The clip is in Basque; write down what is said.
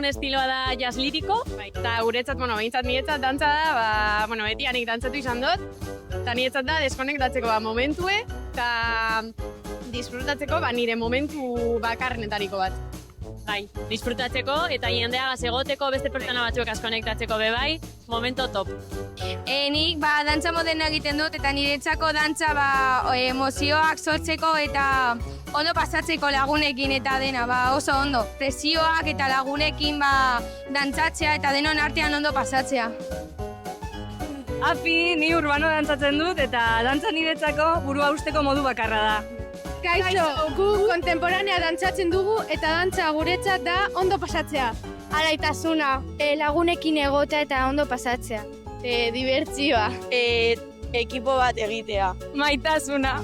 estiloa da jazz liriko, eta guretzat, behintzat niretzat dantza da, beti anik dantzatu izan dut, eta niretzat da deskonektatzeko momentue, eta disfrutatzeko nire momentu bakarrenetariko bat. Bai, disfrutatzeko eta jendeagaz egoteko, beste pertsona batzuek konektatzeko bai, momento top. Nik dantza moderna egiten dut eta niretzako dantza emozioak sortzeko eta ondo pasatzeko lagunekin eta dena oso ondo. Presioak eta lagunekin dantzatzea eta denon artean ondo pasatzea. Api, ni urbano dantzatzen dut eta dantza niretzako burua usteko modu bakarra da. Kaixo, gu kontemporanea dantzatzen dugu eta dantza guretzat da ondo pasatzea. Alaitasuna, lagunekin egota eta ondo pasatzea. Dibertsioa. Ekipo bat egitea. Maitasuna.